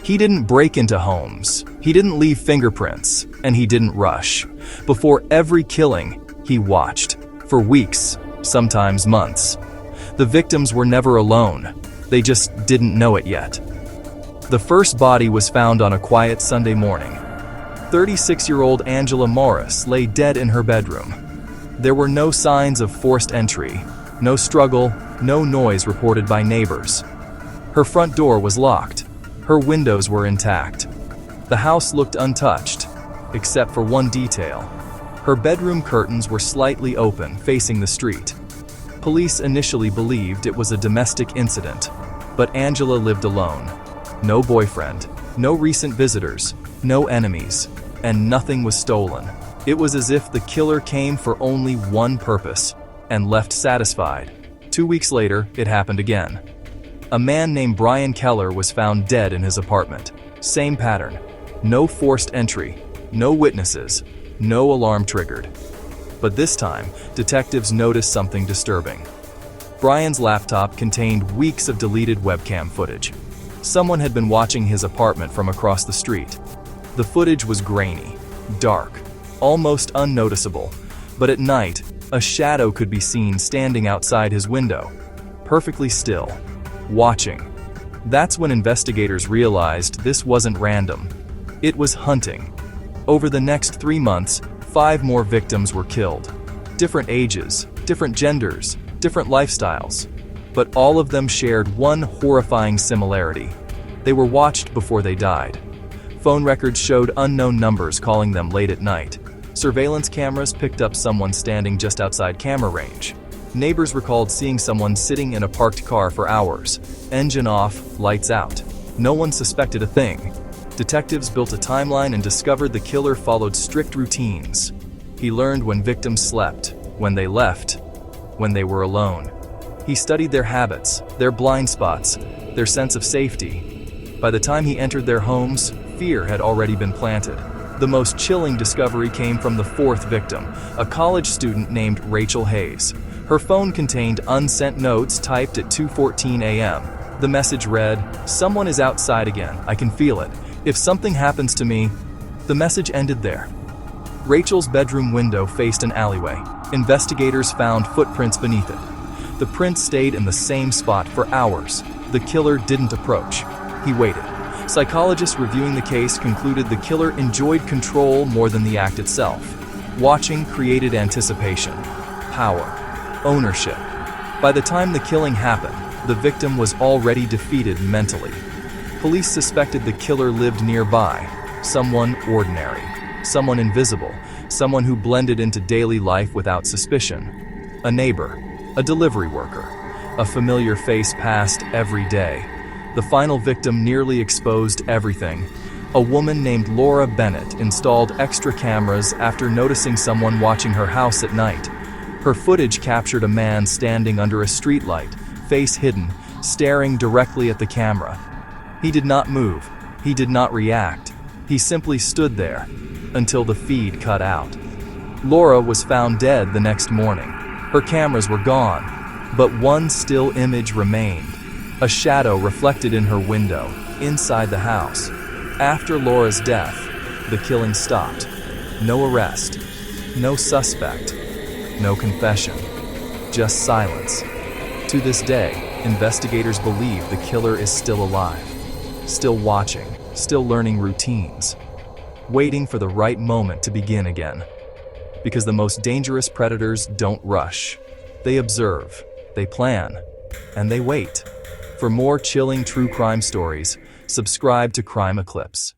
He didn't break into homes, he didn't leave fingerprints, and he didn't rush. Before every killing, he watched. For weeks, sometimes months. The victims were never alone. They just didn't know it yet. The first body was found on a quiet Sunday morning. 36-year-old Angela Morris lay dead in her bedroom. There were no signs of forced entry, no struggle, no noise reported by neighbors. Her front door was locked. Her windows were intact. The house looked untouched, except for one detail. Her bedroom curtains were slightly open, facing the street. Police initially believed it was a domestic incident, but Angela lived alone. No boyfriend, no recent visitors, no enemies, and nothing was stolen. It was as if the killer came for only one purpose and left satisfied. 2 weeks later, it happened again. A man named Brian Keller was found dead in his apartment. Same pattern. No forced entry, no witnesses, no alarm triggered. But this time, detectives noticed something disturbing. Brian's laptop contained weeks of deleted webcam footage. Someone had been watching his apartment from across the street. The footage was grainy, dark, almost unnoticeable, but at night, a shadow could be seen standing outside his window, perfectly still, watching. That's when investigators realized this wasn't random. It was hunting. Over the next 3 months, 5 more victims were killed. Different ages, different genders, different lifestyles. But all of them shared one horrifying similarity. They were watched before they died. Phone records showed unknown numbers calling them late at night. Surveillance cameras picked up someone standing just outside camera range. Neighbors recalled seeing someone sitting in a parked car for hours. Engine off, lights out. No one suspected a thing. Detectives built a timeline and discovered the killer followed strict routines. He learned when victims slept, when they left, when they were alone. He studied their habits, their blind spots, their sense of safety. By the time he entered their homes, fear had already been planted. The most chilling discovery came from the 4th victim, a college student named Rachel Hayes. Her phone contained unsent notes typed at 2:14 a.m. The message read, "Someone is outside again, I can feel it. If something happens to me..." The message ended there. Rachel's bedroom window faced an alleyway. Investigators found footprints beneath it. The prints stayed in the same spot for hours. The killer didn't approach. He waited. Psychologists reviewing the case concluded the killer enjoyed control more than the act itself. Watching created anticipation, power, ownership. By the time the killing happened, the victim was already defeated mentally. Police suspected the killer lived nearby, someone ordinary, someone invisible, someone who blended into daily life without suspicion. A neighbor, a delivery worker, a familiar face passed every day. The final victim nearly exposed everything. A woman named Laura Bennett installed extra cameras after noticing someone watching her house at night. Her footage captured a man standing under a streetlight, face hidden, staring directly at the camera. He did not move. He did not react. He simply stood there until the feed cut out. Laura was found dead the next morning. Her cameras were gone, but one still image remained. A shadow reflected in her window, inside the house. After Laura's death, the killing stopped. No arrest, no suspect, no confession, just silence. To this day, investigators believe the killer is still alive, still watching, still learning routines, waiting for the right moment to begin again. Because the most dangerous predators don't rush. They observe, they plan, and they wait. For more chilling true crime stories, subscribe to Crime Eclipse.